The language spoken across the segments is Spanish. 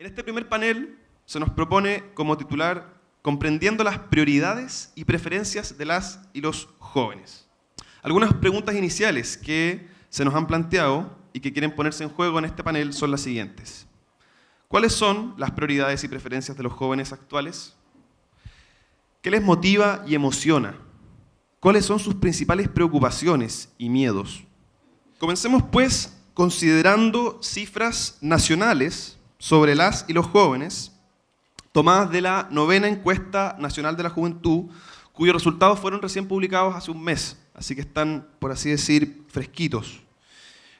En este primer panel se nos propone como titular comprendiendo las prioridades y preferencias de las y los jóvenes. Algunas preguntas iniciales que se nos han planteado y que quieren ponerse en juego en este panel son las siguientes. ¿Cuáles son las prioridades y preferencias de los jóvenes actuales? ¿Qué les motiva y emociona? ¿Cuáles son sus principales preocupaciones y miedos? Comencemos pues considerando cifras nacionales sobre las y los jóvenes tomadas de la 9ª Encuesta Nacional de la Juventud, cuyos resultados fueron recién publicados hace un mes, así que están, por así decir, fresquitos.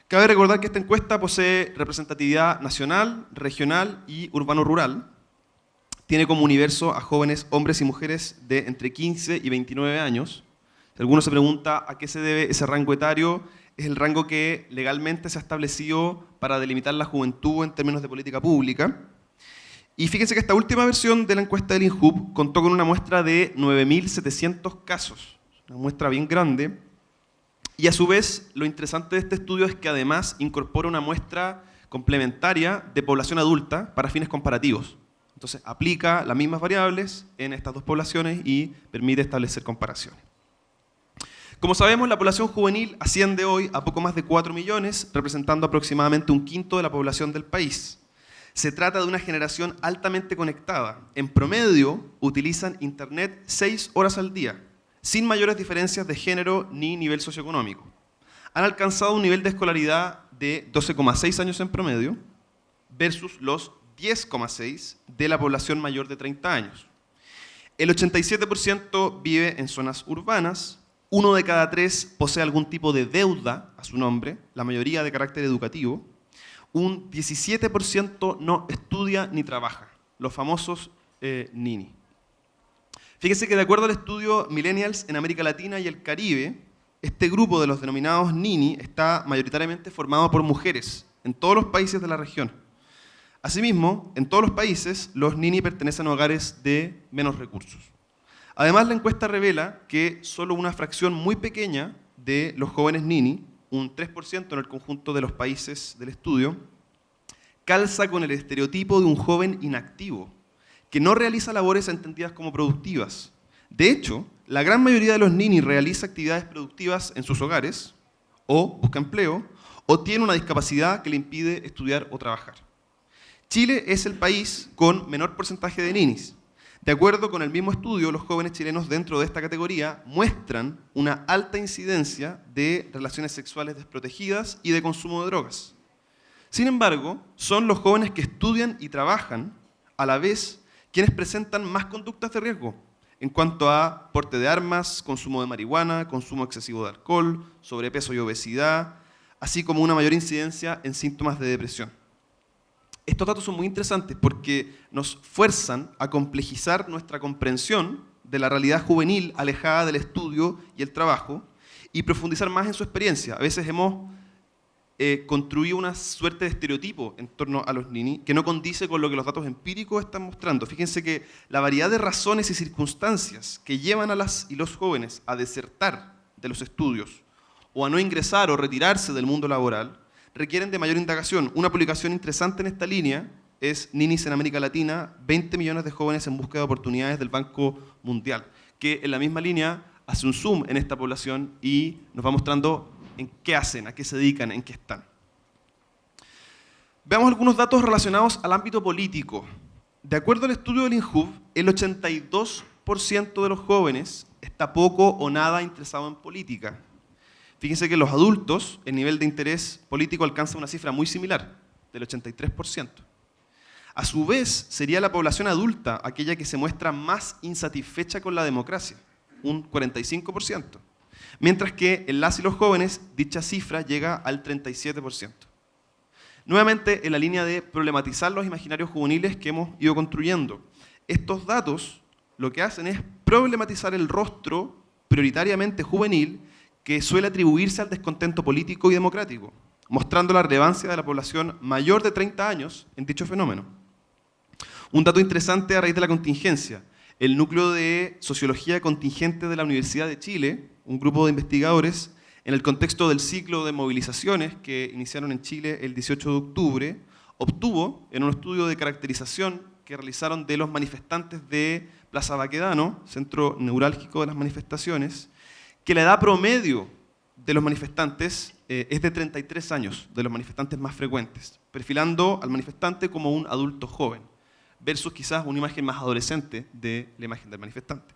Cabe recordar que esta encuesta posee representatividad nacional, regional y urbano-rural. Tiene como universo a jóvenes hombres y mujeres de entre 15 y 29 años. Si alguno se pregunta a qué se debe ese rango etario, es el rango que legalmente se ha establecido para delimitar la juventud en términos de política pública. Y fíjense que esta última versión de la encuesta del INJUV contó con una muestra de 9.700 casos, una muestra bien grande. Y a su vez, lo interesante de este estudio es que además incorpora una muestra complementaria de población adulta para fines comparativos. Entonces, aplica las mismas variables en estas dos poblaciones y permite establecer comparaciones. Como sabemos, la población juvenil asciende hoy a poco más de 4 millones, representando aproximadamente un quinto de la población del país. Se trata de una generación altamente conectada. En promedio, utilizan Internet 6 horas al día, sin mayores diferencias de género ni nivel socioeconómico. Han alcanzado un nivel de escolaridad de 12,6 años en promedio, versus los 10,6 de la población mayor de 30 años. El 87% vive en zonas urbanas, 1 de cada 3 posee algún tipo de deuda a su nombre, la mayoría de carácter educativo, un 17% no estudia ni trabaja, los famosos Nini. Fíjense que de acuerdo al estudio Millennials en América Latina y el Caribe, este grupo de los denominados Nini está mayoritariamente formado por mujeres en todos los países de la región. Asimismo, en todos los países, los Nini pertenecen a hogares de menos recursos. Además, la encuesta revela que solo una fracción muy pequeña de los jóvenes Nini, un 3% en el conjunto de los países del estudio, calza con el estereotipo de un joven inactivo, que no realiza labores entendidas como productivas. De hecho, la gran mayoría de los Nini realiza actividades productivas en sus hogares, o busca empleo, o tiene una discapacidad que le impide estudiar o trabajar. Chile es el país con menor porcentaje de Ninis. De acuerdo con el mismo estudio, los jóvenes chilenos dentro de esta categoría muestran una alta incidencia de relaciones sexuales desprotegidas y de consumo de drogas. Sin embargo, son los jóvenes que estudian y trabajan a la vez quienes presentan más conductas de riesgo en cuanto a porte de armas, consumo de marihuana, consumo excesivo de alcohol, sobrepeso y obesidad, así como una mayor incidencia en síntomas de depresión. Estos datos son muy interesantes porque nos fuerzan a complejizar nuestra comprensión de la realidad juvenil alejada del estudio y el trabajo y profundizar más en su experiencia. A veces hemos construido una suerte de estereotipo en torno a los Nini que no condice con lo que los datos empíricos están mostrando. Fíjense que la variedad de razones y circunstancias que llevan a las y los jóvenes a desertar de los estudios o a no ingresar o retirarse del mundo laboral requieren de mayor indagación. Una publicación interesante en esta línea es Ninis en América Latina, 20 millones de jóvenes en búsqueda de oportunidades del Banco Mundial, que en la misma línea hace un zoom en esta población y nos va mostrando en qué hacen, a qué se dedican, en qué están. Veamos algunos datos relacionados al ámbito político. De acuerdo al estudio del INJUV, el 82% de los jóvenes está poco o nada interesado en política. Fíjense que los adultos, el nivel de interés político alcanza una cifra muy similar, del 83%. A su vez, sería la población adulta aquella que se muestra más insatisfecha con la democracia, un 45%. Mientras que en las y los jóvenes, dicha cifra llega al 37%. Nuevamente, en la línea de problematizar los imaginarios juveniles que hemos ido construyendo. Estos datos lo que hacen es problematizar el rostro prioritariamente juvenil que suele atribuirse al descontento político y democrático, mostrando la relevancia de la población mayor de 30 años en dicho fenómeno. Un dato interesante a raíz de la contingencia. El Núcleo de Sociología Contingente de la Universidad de Chile, un grupo de investigadores, en el contexto del ciclo de movilizaciones que iniciaron en Chile el 18 de octubre, obtuvo, en un estudio de caracterización que realizaron de los manifestantes de Plaza Baquedano, centro neurálgico de las manifestaciones, que la edad promedio de los manifestantes es de 33 años, de los manifestantes más frecuentes, perfilando al manifestante como un adulto joven, versus quizás una imagen más adolescente de la imagen del manifestante.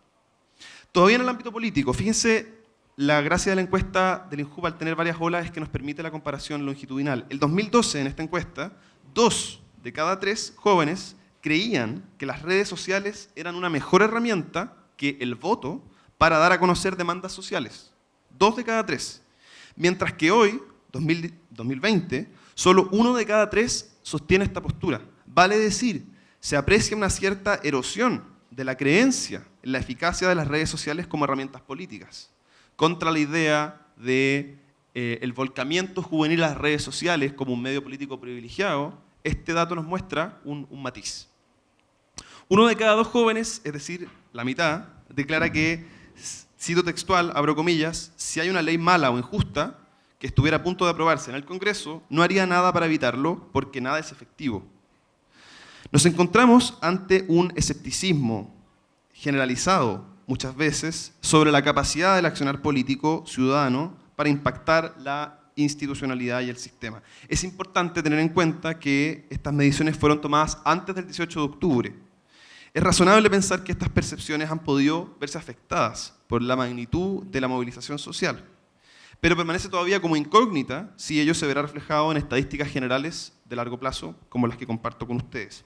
Todavía en el ámbito político, fíjense la gracia de la encuesta del INJUV al tener varias olas es que nos permite la comparación longitudinal. El 2012, en esta encuesta, 2 de cada 3 jóvenes creían que las redes sociales eran una mejor herramienta que el voto para dar a conocer demandas sociales. 2 de cada 3. Mientras que hoy, 2020, solo 1 de cada 3 sostiene esta postura. Vale decir, se aprecia una cierta erosión de la creencia en la eficacia de las redes sociales como herramientas políticas, contra la idea de el volcamiento juvenil a las redes sociales como un medio político privilegiado. Este dato nos muestra un matiz. 1 de cada 2 jóvenes, es decir, la mitad, declara que, cito textual, abro comillas, si hay una ley mala o injusta que estuviera a punto de aprobarse en el Congreso, no haría nada para evitarlo porque nada es efectivo. Nos encontramos ante un escepticismo generalizado muchas veces sobre la capacidad del accionar político ciudadano para impactar la institucionalidad y el sistema. Es importante tener en cuenta que estas mediciones fueron tomadas antes del 18 de octubre. Es razonable pensar que estas percepciones han podido verse afectadas por la magnitud de la movilización social, pero permanece todavía como incógnita si ello se verá reflejado en estadísticas generales de largo plazo, como las que comparto con ustedes.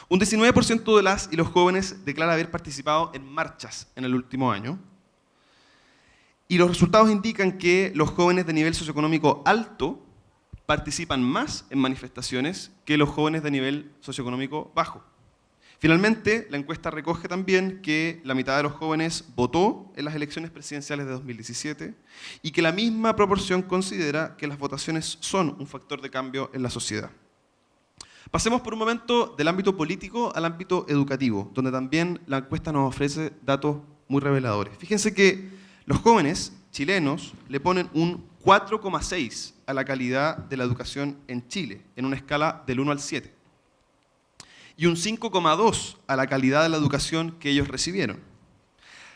Un 19% de las y los jóvenes declara haber participado en marchas en el último año, y los resultados indican que los jóvenes de nivel socioeconómico alto participan más en manifestaciones que los jóvenes de nivel socioeconómico bajo. Finalmente, la encuesta recoge también que la mitad de los jóvenes votó en las elecciones presidenciales de 2017 y que la misma proporción considera que las votaciones son un factor de cambio en la sociedad. Pasemos por un momento del ámbito político al ámbito educativo, donde también la encuesta nos ofrece datos muy reveladores. Fíjense que los jóvenes chilenos le ponen un 4,6 a la calidad de la educación en Chile, en una escala del 1 al 7. Y un 5,2 a la calidad de la educación que ellos recibieron.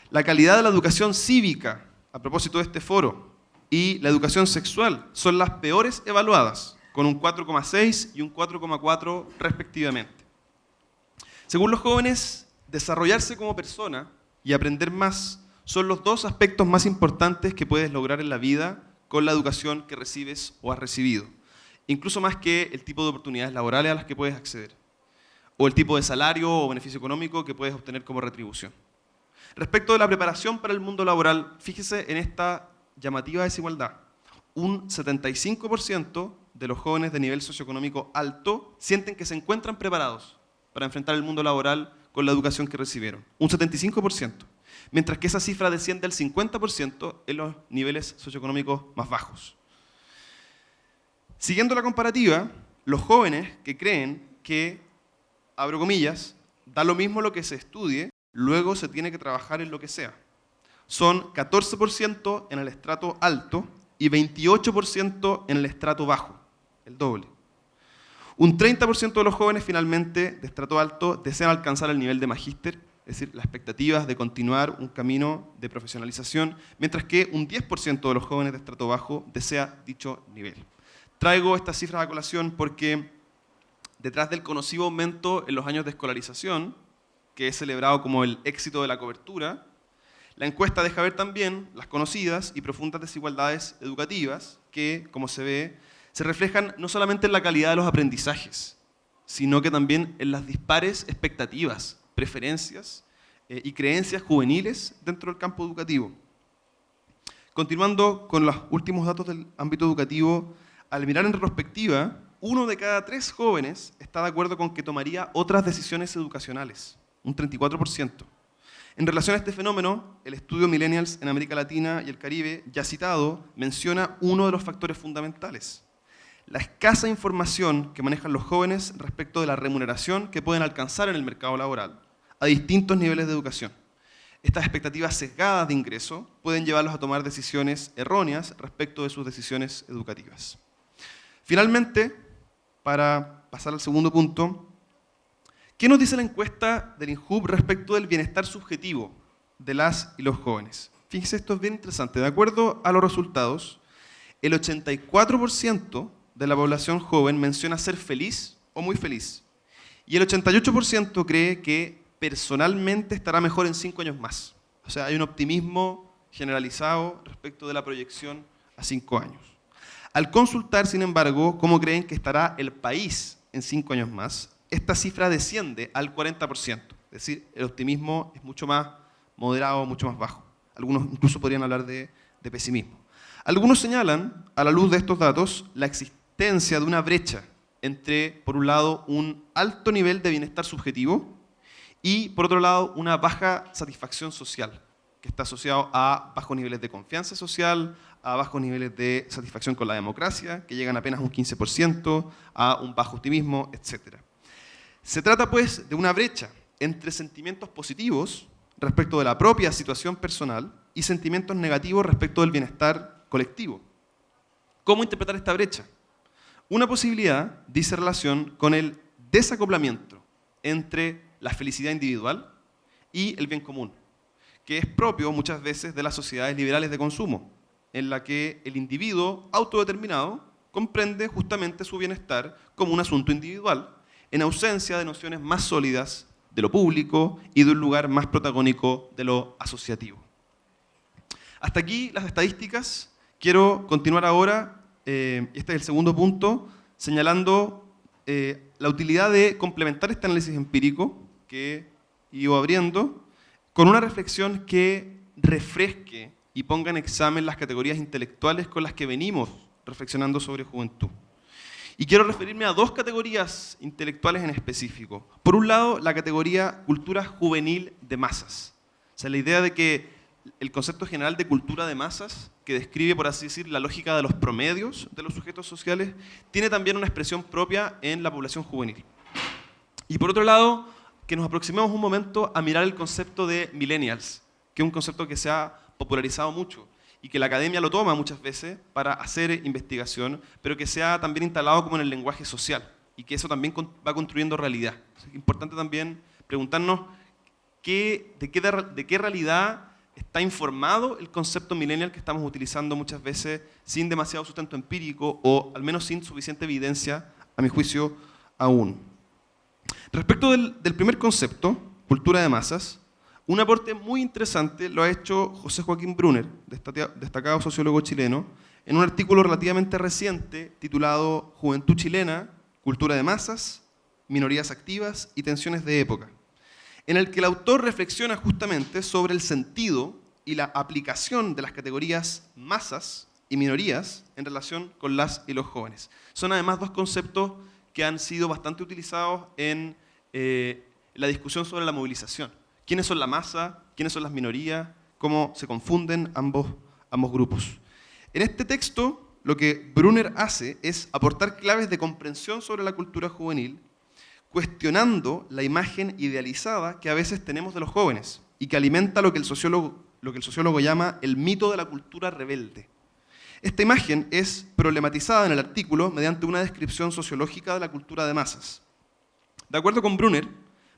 La calidad de la educación cívica, a propósito de este foro, y la educación sexual son las peores evaluadas, con un 4,6 y un 4,4 respectivamente. Según los jóvenes, desarrollarse como persona y aprender más son los 2 aspectos más importantes que puedes lograr en la vida con la educación que recibes o has recibido, incluso más que el tipo de oportunidades laborales a las que puedes acceder, o el tipo de salario o beneficio económico que puedes obtener como retribución. Respecto de la preparación para el mundo laboral, fíjese en esta llamativa desigualdad. Un 75% de los jóvenes de nivel socioeconómico alto sienten que se encuentran preparados para enfrentar el mundo laboral con la educación que recibieron. Un 75%. Mientras que esa cifra desciende al 50% en los niveles socioeconómicos más bajos. Siguiendo la comparativa, los jóvenes que creen que, abro comillas, da lo mismo lo que se estudie, luego se tiene que trabajar en lo que sea. Son 14% en el estrato alto y 28% en el estrato bajo, el doble. Un 30% de los jóvenes finalmente de estrato alto desean alcanzar el nivel de magíster, es decir, las expectativas de continuar un camino de profesionalización, mientras que un 10% de los jóvenes de estrato bajo desea dicho nivel. Traigo estas cifras a colación porque detrás del conocido aumento en los años de escolarización, que es celebrado como el éxito de la cobertura, la encuesta deja ver también las conocidas y profundas desigualdades educativas que, como se ve, se reflejan no solamente en la calidad de los aprendizajes, sino que también en las dispares expectativas, preferencias y creencias juveniles dentro del campo educativo. Continuando con los últimos datos del ámbito educativo, al mirar en retrospectiva, 1 de cada 3 jóvenes está de acuerdo con que tomaría otras decisiones educacionales, un 34%. En relación a este fenómeno, el estudio Millennials en América Latina y el Caribe, ya citado, menciona uno de los factores fundamentales: la escasa información que manejan los jóvenes respecto de la remuneración que pueden alcanzar en el mercado laboral, a distintos niveles de educación. Estas expectativas sesgadas de ingreso pueden llevarlos a tomar decisiones erróneas respecto de sus decisiones educativas. Finalmente, para pasar al segundo punto, ¿qué nos dice la encuesta del INJUV respecto del bienestar subjetivo de las y los jóvenes? Fíjense, esto es bien interesante. De acuerdo a los resultados, el 84% de la población joven menciona ser feliz o muy feliz. Y el 88% cree que personalmente estará mejor en 5 años más. O sea, hay un optimismo generalizado respecto de la proyección a 5 años. Al consultar, sin embargo, cómo creen que estará el país en 5 años más, esta cifra desciende al 40%. Es decir, el optimismo es mucho más moderado, mucho más bajo. Algunos incluso podrían hablar de pesimismo. Algunos señalan, a la luz de estos datos, la existencia de una brecha entre, por un lado, un alto nivel de bienestar subjetivo y, por otro lado, una baja satisfacción social, que está asociado a bajos niveles de confianza social, a bajos niveles de satisfacción con la democracia, que llegan apenas a un 15%, a un bajo optimismo, etc. Se trata, pues, de una brecha entre sentimientos positivos respecto de la propia situación personal y sentimientos negativos respecto del bienestar colectivo. ¿Cómo interpretar esta brecha? Una posibilidad dice relación con el desacoplamiento entre la felicidad individual y el bien común, que es propio muchas veces de las sociedades liberales de consumo, en la que el individuo autodeterminado comprende justamente su bienestar como un asunto individual, en ausencia de nociones más sólidas de lo público y de un lugar más protagónico de lo asociativo. Hasta aquí las estadísticas. Quiero continuar ahora, este es el segundo punto, señalando la utilidad de complementar este análisis empírico que he ido abriendo con una reflexión que refresque y ponga en examen las categorías intelectuales con las que venimos reflexionando sobre juventud. Y quiero referirme a 2 categorías intelectuales en específico. Por un lado, la categoría cultura juvenil de masas. O sea, la idea de que el concepto general de cultura de masas, que describe, por así decir, la lógica de los promedios de los sujetos sociales, tiene también una expresión propia en la población juvenil. Y por otro lado, que nos aproximemos un momento a mirar el concepto de millennials, que es un concepto que se ha popularizado mucho y que la academia lo toma muchas veces para hacer investigación, pero que se ha también instalado como en el lenguaje social y que eso también va construyendo realidad. Es importante también preguntarnos de qué realidad está informado el concepto millennial que estamos utilizando muchas veces sin demasiado sustento empírico o al menos sin suficiente evidencia, a mi juicio, aún. Respecto del primer concepto, cultura de masas, un aporte muy interesante lo ha hecho José Joaquín Brunner, destacado sociólogo chileno, en un artículo relativamente reciente titulado Juventud chilena, cultura de masas, minorías activas y tensiones de época, en el que el autor reflexiona justamente sobre el sentido y la aplicación de las categorías masas y minorías en relación con las y los jóvenes. Son además 2 conceptos que han sido bastante utilizados en la discusión sobre la movilización. ¿Quiénes son la masa? ¿Quiénes son las minorías? ¿Cómo se confunden ambos grupos? En este texto, lo que Brunner hace es aportar claves de comprensión sobre la cultura juvenil, cuestionando la imagen idealizada que a veces tenemos de los jóvenes y que alimenta lo que el sociólogo llama el mito de la cultura rebelde. Esta imagen es problematizada en el artículo mediante una descripción sociológica de la cultura de masas. De acuerdo con Brunner,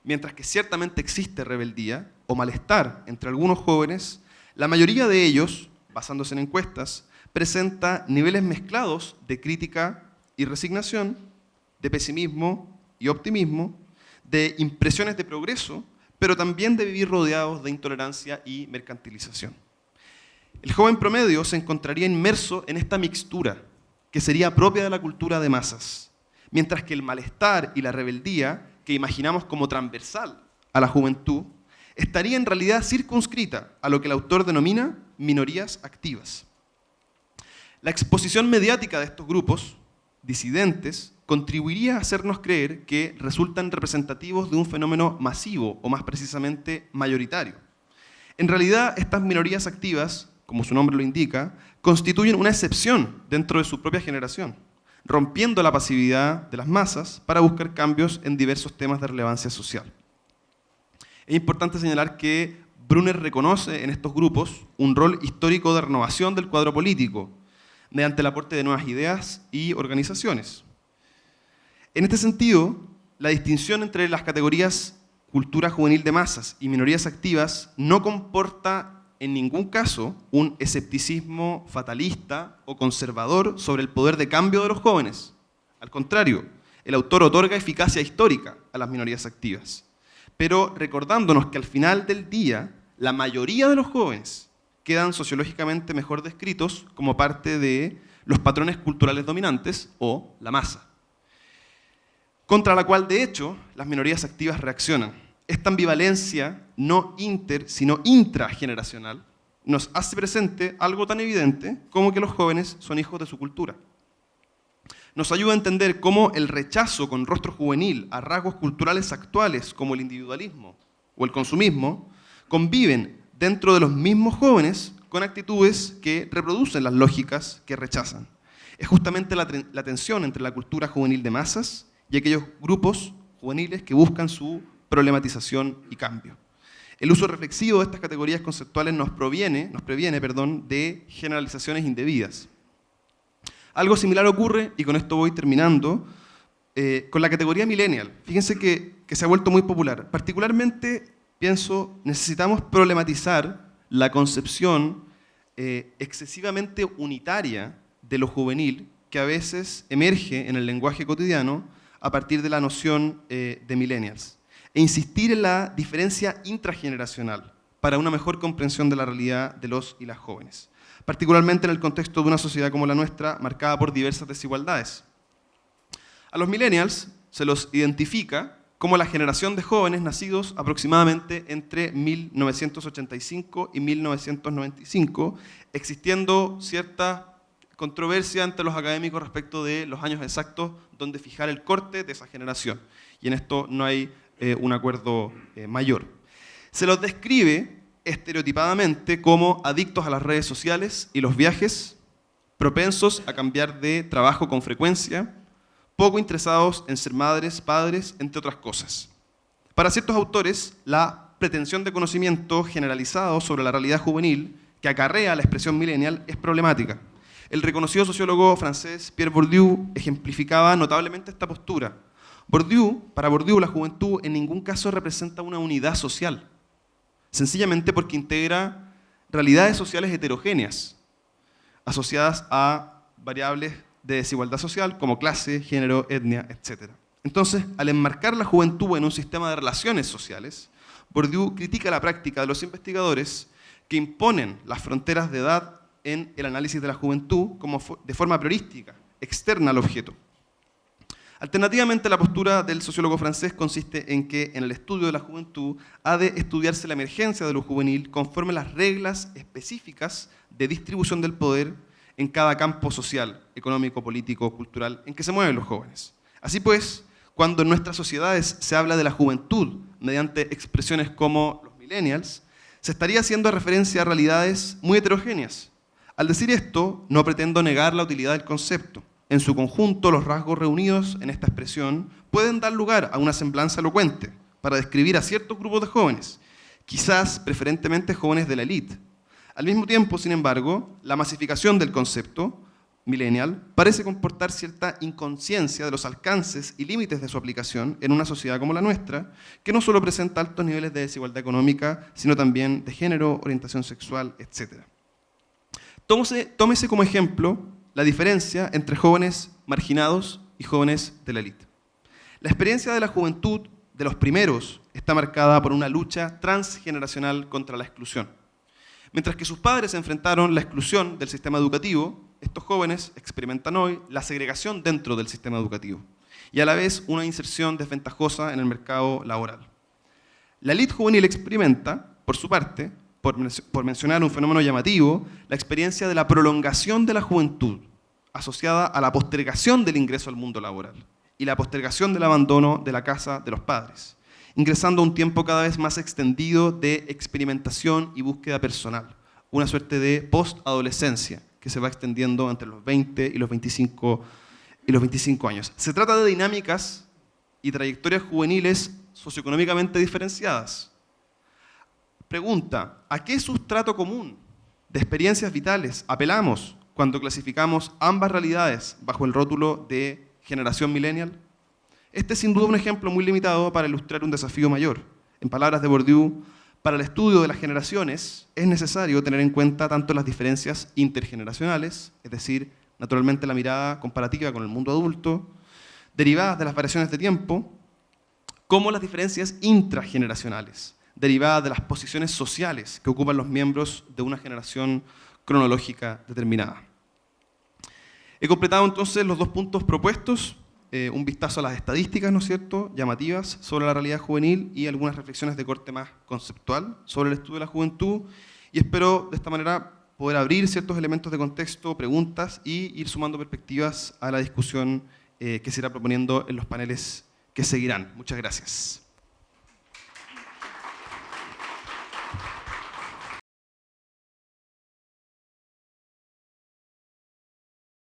mientras que ciertamente existe rebeldía o malestar entre algunos jóvenes, la mayoría de ellos, basándose en encuestas, presenta niveles mezclados de crítica y resignación, de pesimismo y optimismo, de impresiones de progreso, pero también de vivir rodeados de intolerancia y mercantilización. El joven promedio se encontraría inmerso en esta mixtura, que sería propia de la cultura de masas, mientras que el malestar y la rebeldía, que imaginamos como transversal a la juventud, estaría en realidad circunscrita a lo que el autor denomina minorías activas. La exposición mediática de estos grupos disidentes contribuiría a hacernos creer que resultan representativos de un fenómeno masivo, o más precisamente mayoritario. En realidad, estas minorías activas, como su nombre lo indica, constituyen una excepción dentro de su propia generación, rompiendo la pasividad de las masas para buscar cambios en diversos temas de relevancia social. Es importante señalar que Brunner reconoce en estos grupos un rol histórico de renovación del cuadro político, mediante el aporte de nuevas ideas y organizaciones. En este sentido, la distinción entre las categorías cultura juvenil de masas y minorías activas no comporta en ningún caso un escepticismo fatalista o conservador sobre el poder de cambio de los jóvenes. Al contrario, el autor otorga eficacia histórica a las minorías activas, pero recordándonos que al final del día la mayoría de los jóvenes quedan sociológicamente mejor descritos como parte de los patrones culturales dominantes o la masa, contra la cual de hecho las minorías activas reaccionan. Esta ambivalencia no inter, sino intrageneracional nos hace presente algo tan evidente como que los jóvenes son hijos de su cultura. Nos ayuda a entender cómo el rechazo con rostro juvenil a rasgos culturales actuales como el individualismo o el consumismo conviven dentro de los mismos jóvenes con actitudes que reproducen las lógicas que rechazan. Es justamente la tensión entre la cultura juvenil de masas y aquellos grupos juveniles que buscan su problematización y cambio. El uso reflexivo de estas categorías conceptuales nos previene de generalizaciones indebidas. Algo similar ocurre, y con esto voy terminando, con la categoría millennial. Fíjense que se ha vuelto muy popular. Particularmente, pienso, necesitamos problematizar la concepción excesivamente unitaria de lo juvenil que a veces emerge en el lenguaje cotidiano a partir de la noción de millennials, e insistir en la diferencia intrageneracional para una mejor comprensión de la realidad de los y las jóvenes, particularmente en el contexto de una sociedad como la nuestra, marcada por diversas desigualdades. A los millennials se los identifica como la generación de jóvenes nacidos aproximadamente entre 1985 y 1995, existiendo cierta controversia entre los académicos respecto de los años exactos donde fijar el corte de esa generación. Y en esto no hay un acuerdo mayor. Se los describe estereotipadamente como adictos a las redes sociales y los viajes, propensos a cambiar de trabajo con frecuencia, poco interesados en ser madres, padres, entre otras cosas. Para ciertos autores, la pretensión de conocimiento generalizado sobre la realidad juvenil que acarrea la expresión millennial es problemática. El reconocido sociólogo francés Pierre Bourdieu ejemplificaba notablemente esta postura. Para Bourdieu, la juventud en ningún caso representa una unidad social, sencillamente porque integra realidades sociales heterogéneas, asociadas a variables de desigualdad social como clase, género, etnia, etc. Entonces, al enmarcar la juventud en un sistema de relaciones sociales, Bourdieu critica la práctica de los investigadores que imponen las fronteras de edad en el análisis de la juventud como de forma priorística, externa al objeto. Alternativamente, la postura del sociólogo francés consiste en que en el estudio de la juventud ha de estudiarse la emergencia de lo juvenil conforme a las reglas específicas de distribución del poder en cada campo social, económico, político, cultural, en que se mueven los jóvenes. Así pues, cuando en nuestras sociedades se habla de la juventud mediante expresiones como los millennials, se estaría haciendo referencia a realidades muy heterogéneas. Al decir esto, no pretendo negar la utilidad del concepto. En su conjunto, los rasgos reunidos en esta expresión pueden dar lugar a una semblanza elocuente para describir a ciertos grupos de jóvenes, quizás preferentemente jóvenes de la élite. Al mismo tiempo, sin embargo, la masificación del concepto millennial parece comportar cierta inconsciencia de los alcances y límites de su aplicación en una sociedad como la nuestra, que no solo presenta altos niveles de desigualdad económica, sino también de género, orientación sexual, etc. Tómese como ejemplo la diferencia entre jóvenes marginados y jóvenes de la élite. La experiencia de la juventud de los primeros está marcada por una lucha transgeneracional contra la exclusión. Mientras que sus padres enfrentaron la exclusión del sistema educativo, estos jóvenes experimentan hoy la segregación dentro del sistema educativo y a la vez una inserción desventajosa en el mercado laboral. La élite juvenil experimenta, por su parte, por mencionar un fenómeno llamativo, la experiencia de la prolongación de la juventud, asociada a la postergación del ingreso al mundo laboral y la postergación del abandono de la casa de los padres, ingresando a un tiempo cada vez más extendido de experimentación y búsqueda personal, una suerte de post-adolescencia que se va extendiendo entre los 20 y los 25 años. Se trata de dinámicas y trayectorias juveniles socioeconómicamente diferenciadas. Pregunta, ¿a qué sustrato común de experiencias vitales apelamos cuando clasificamos ambas realidades bajo el rótulo de generación millennial? Este es sin duda un ejemplo muy limitado para ilustrar un desafío mayor. En palabras de Bourdieu, para el estudio de las generaciones es necesario tener en cuenta tanto las diferencias intergeneracionales, es decir, naturalmente la mirada comparativa con el mundo adulto, derivadas de las variaciones de tiempo, como las diferencias intrageneracionales, derivadas de las posiciones sociales que ocupan los miembros de una generación cronológica determinada. He completado entonces los 2 puntos propuestos, un vistazo a las estadísticas, ¿no es cierto?, llamativas sobre la realidad juvenil y algunas reflexiones de corte más conceptual sobre el estudio de la juventud, y espero de esta manera poder abrir ciertos elementos de contexto, preguntas y ir sumando perspectivas a la discusión que se irá proponiendo en los paneles que seguirán. Muchas gracias.